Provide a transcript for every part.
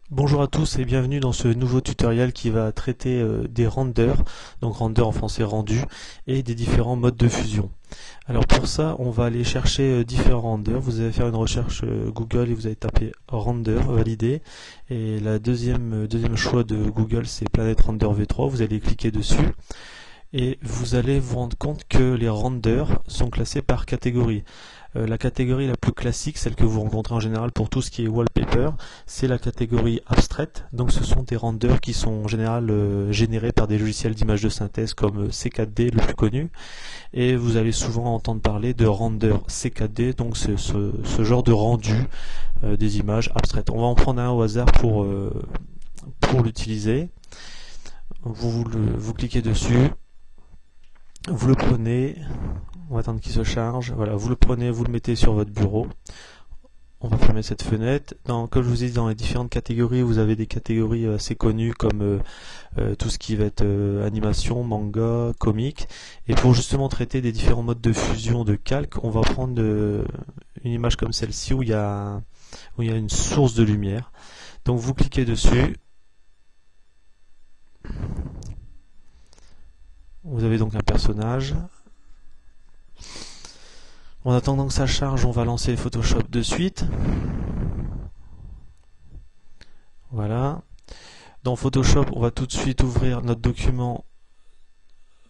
Bonjour à tous et bienvenue dans ce nouveau tutoriel qui va traiter des renders, donc render en français rendu, et des différents modes de fusion. Alors pour ça, on va aller chercher différents renders. Vous allez faire une recherche Google et vous allez taper render, valider. Et la deuxième choix de Google, c'est Planet Render V3. Vous allez cliquer dessus. Et vous allez vous rendre compte que les renders sont classés par catégorie. La catégorie la plus classique, celle que vous rencontrez en général pour tout ce qui est wallpaper, c'est la catégorie abstraite. Donc ce sont des renders qui sont en général générés par des logiciels d'image de synthèse comme C4D le plus connu. Et vous allez souvent entendre parler de render C4D, donc c'est ce genre de rendu des images abstraites. On va en prendre un au hasard pour l'utiliser. Vous cliquez dessus. Vous le prenez, on va attendre qu'il se charge, voilà, vous le prenez, vous le mettez sur votre bureau. On va fermer cette fenêtre. Comme je vous ai dit, dans les différentes catégories, vous avez des catégories assez connues comme tout ce qui va être animation, manga, comique. Et pour justement traiter des différents modes de fusion de calque, on va prendre une image comme celle-ci où il y a une source de lumière. Donc vous cliquez dessus. Vous avez donc un personnage. En attendant que ça charge, on va lancer Photoshop de suite. Voilà. Dans Photoshop, on va tout de suite ouvrir notre document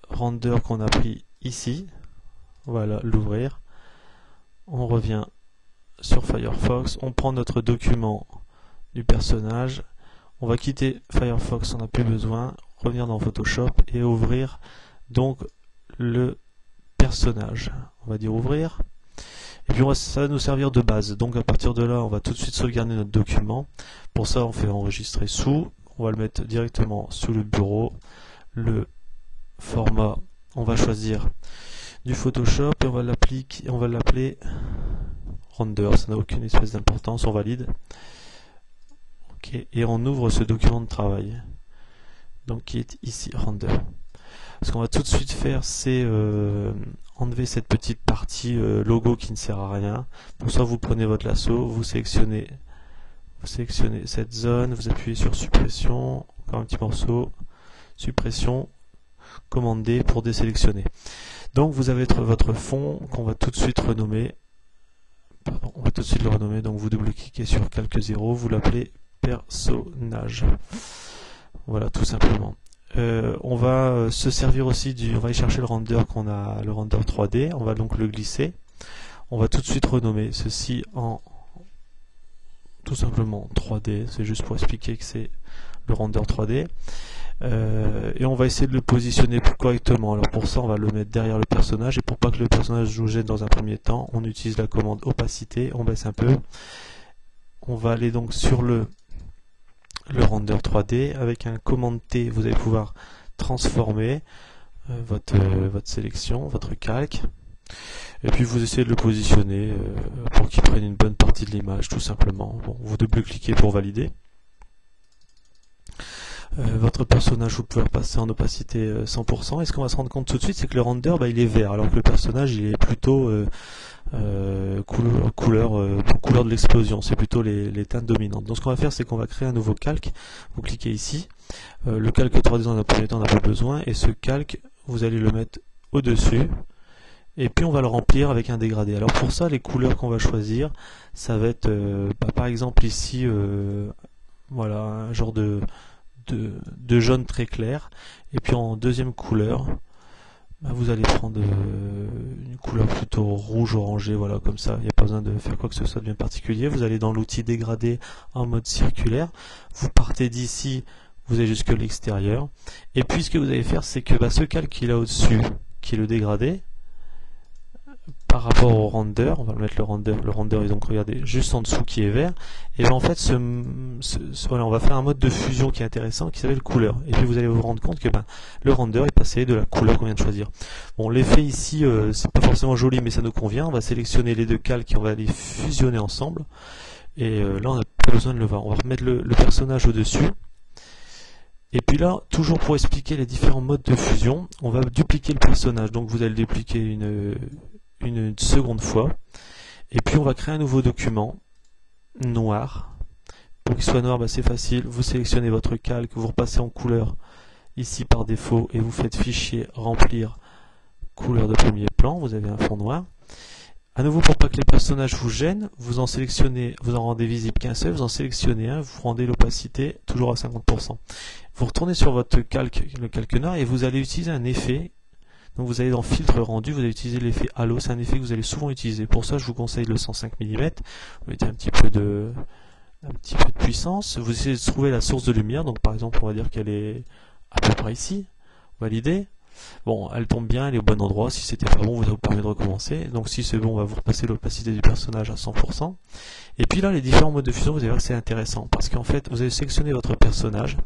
render qu'on a pris ici. Voilà, l'ouvrir. On revient sur Firefox. On prend notre document du personnage. On va quitter Firefox, on n'a plus besoin. Revenir dans Photoshop et ouvrir donc le personnage. On va dire ouvrir. Et puis ça va nous servir de base. Donc à partir de là, on va tout de suite sauvegarder notre document. Pour ça, on fait enregistrer sous. On va le mettre directement sous le bureau. Le format, on va choisir du Photoshop et on va l'appeler render. Ça n'a aucune espèce d'importance. On valide. Ok. Et on ouvre ce document de travail. Donc qui est ici render. Ce qu'on va tout de suite faire, c'est enlever cette petite partie logo qui ne sert à rien. Pour ça, vous prenez votre lasso, vous sélectionnez cette zone, vous appuyez sur suppression, encore un petit morceau, suppression, commande D pour désélectionner. Donc vous avez votre fond qu'on va tout de suite renommer. Pardon, on va tout de suite le renommer. Donc vous double-cliquez sur calque 0, vous l'appelez personnage. Voilà, tout simplement. On va se servir aussi on va aller chercher le render qu'on a, le render 3D. On va donc le glisser. On va tout de suite renommer ceci en tout simplement 3D. C'est juste pour expliquer que c'est le render 3D. Et on va essayer de le positionner correctement. Alors pour ça, on va le mettre derrière le personnage. Et pour pas que le personnage nous gêne dans un premier temps, on utilise la commande opacité. On baisse un peu. On va aller donc sur le render 3D. Avec un commande T, vous allez pouvoir transformer votre sélection, votre calque. Et puis vous essayez de le positionner pour qu'il prenne une bonne partie de l'image, tout simplement. Bon, vous double-cliquez pour valider. Votre personnage, vous pouvez repasser en opacité 100%. Et ce qu'on va se rendre compte tout de suite, c'est que le render, il est vert, alors que le personnage, il est plutôt couleur de l'explosion. C'est plutôt les teintes dominantes. Donc ce qu'on va faire, c'est qu'on va créer un nouveau calque. Vous cliquez ici. Le calque 3D dans un premier temps, on n'a pas besoin. Et ce calque, vous allez le mettre au-dessus. Et puis on va le remplir avec un dégradé. Alors pour ça, les couleurs qu'on va choisir, ça va être par exemple ici, voilà, un genre de jaune très clair. Et puis en deuxième couleur, vous allez prendre une couleur plutôt rouge orangé, voilà, comme ça. Il n'y a pas besoin de faire quoi que ce soit de bien particulier. Vous allez dans l'outil dégradé en mode circulaire. Vous partez d'ici, vous allez jusque l'extérieur. Et puis ce que vous allez faire, c'est que ce calque qui est là au-dessus, qui est le dégradé, par rapport au render, on va mettre le render est donc, regardez, juste en dessous qui est vert, et bien en fait voilà, on va faire un mode de fusion qui est intéressant qui s'appelle couleur, et puis vous allez vous rendre compte que le render est passé de la couleur qu'on vient de choisir. Bon, l'effet ici, c'est pas forcément joli, mais ça nous convient. On va sélectionner les deux calques et on va les fusionner ensemble, et là on n'a pas besoin de le voir. On va remettre le personnage au-dessus. Et puis là, toujours pour expliquer les différents modes de fusion, on va dupliquer le personnage. Donc vous allez le dupliquer une seconde fois. Et puis on va créer un nouveau document noir. Pour qu'il soit noir, c'est facile, vous sélectionnez votre calque, vous repassez en couleur ici par défaut et vous faites fichier remplir couleur de premier plan, vous avez un fond noir. À nouveau, pour pas que les personnages vous gênent, vous en sélectionnez, vous en rendez visible qu'un seul, vous en sélectionnez un, vous rendez l'opacité toujours à 50%. Vous retournez sur votre calque, le calque noir, et vous allez utiliser un effet. Donc vous allez dans filtre rendu, vous allez utiliser l'effet halo, c'est un effet que vous allez souvent utiliser. Pour ça, je vous conseille le 105 mm. Vous mettez un petit peu de puissance. Vous essayez de trouver la source de lumière, donc par exemple, on va dire qu'elle est à peu près ici. Validez. Bon, elle tombe bien, elle est au bon endroit. Si c'était pas bon, ça vous permet de recommencer. Donc si c'est bon, on va vous repasser l'opacité du personnage à 100%. Et puis là, les différents modes de fusion, vous allez voir que c'est intéressant. Parce qu'en fait, vous allez sélectionner votre personnage.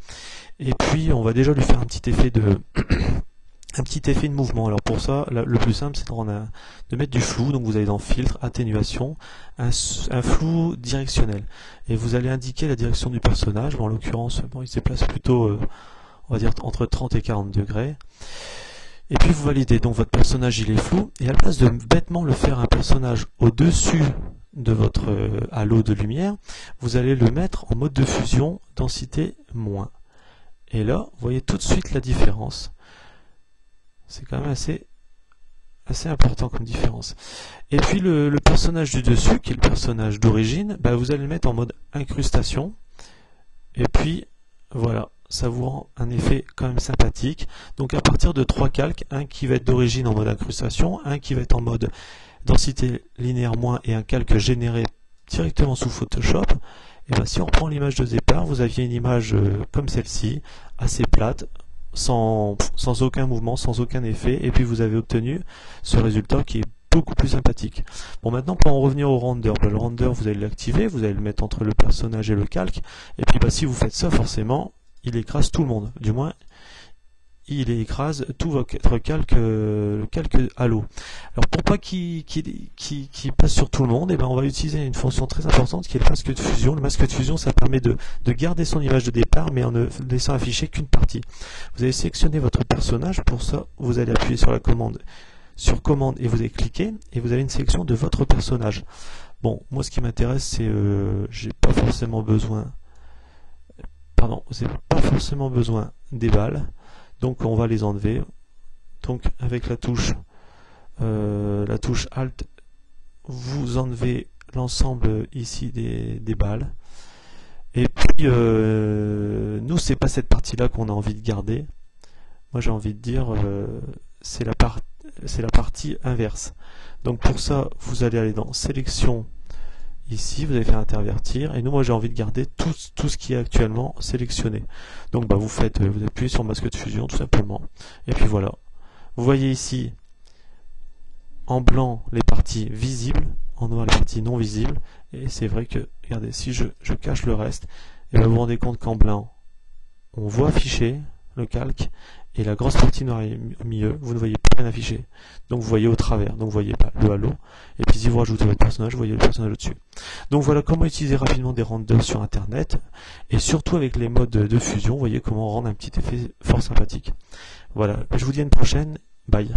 Et puis, on va déjà lui faire un petit effet de mouvement. Alors pour ça, le plus simple, c'est de mettre du flou. Donc vous allez dans filtre, atténuation, un flou directionnel. Et vous allez indiquer la direction du personnage. Bon, en l'occurrence, il se déplace plutôt, on va dire, entre 30 et 40 degrés. Et puis vous validez, donc votre personnage il est flou, et à la place de bêtement le faire un personnage au-dessus de votre halo de lumière, vous allez le mettre en mode de fusion, densité moins. Et là, vous voyez tout de suite la différence. C'est quand même assez important comme différence. Et puis le personnage du dessus, qui est le personnage d'origine, vous allez le mettre en mode incrustation, et puis voilà. Ça vous rend un effet quand même sympathique. Donc à partir de 3 calques, un qui va être d'origine en mode incrustation, un qui va être en mode densité linéaire moins et un calque généré directement sous Photoshop, et si on reprend l'image de départ, vous aviez une image comme celle-ci, assez plate, sans aucun mouvement, sans aucun effet, et puis vous avez obtenu ce résultat qui est beaucoup plus sympathique. Bon, maintenant pour en revenir au render, le render vous allez l'activer, vous allez le mettre entre le personnage et le calque, et puis si vous faites ça, forcément il écrase tout le monde, du moins il écrase tout votre calque, le calque halo. Alors pour pas qu'il passe sur tout le monde, on va utiliser une fonction très importante qui est le masque de fusion. Le masque de fusion, ça permet de garder son image de départ, mais en ne laissant afficher qu'une partie. Vous allez sélectionner votre personnage, pour ça vous allez appuyer sur la commande, et vous allez cliquer, et vous avez une sélection de votre personnage. Bon, moi ce qui m'intéresse, c'est j'ai pas forcément besoin des balles, donc on va les enlever. Donc avec la touche Alt, vous enlevez l'ensemble ici des balles. Et puis nous, c'est pas cette partie-là qu'on a envie de garder. Moi, j'ai envie de dire c'est la partie inverse. Donc pour ça, vous allez aller dans Sélection. Ici, vous allez faire intervertir, et moi j'ai envie de garder tout ce qui est actuellement sélectionné. Donc vous appuyez sur masque de fusion tout simplement, et puis voilà. Vous voyez ici en blanc les parties visibles, en noir les parties non visibles, et c'est vrai que, regardez, si je cache le reste, vous vous rendez compte qu'en blanc, on voit afficher le calque, et la grosse partie noire au milieu, vous ne voyez pas rien affiché. Donc vous voyez au travers, donc vous voyez pas le halo. Et puis si vous rajoutez votre personnage, vous voyez le personnage au-dessus. Donc voilà comment utiliser rapidement des renders sur Internet, et surtout avec les modes de fusion, vous voyez comment rendre un petit effet fort sympathique. Voilà, je vous dis à une prochaine, bye.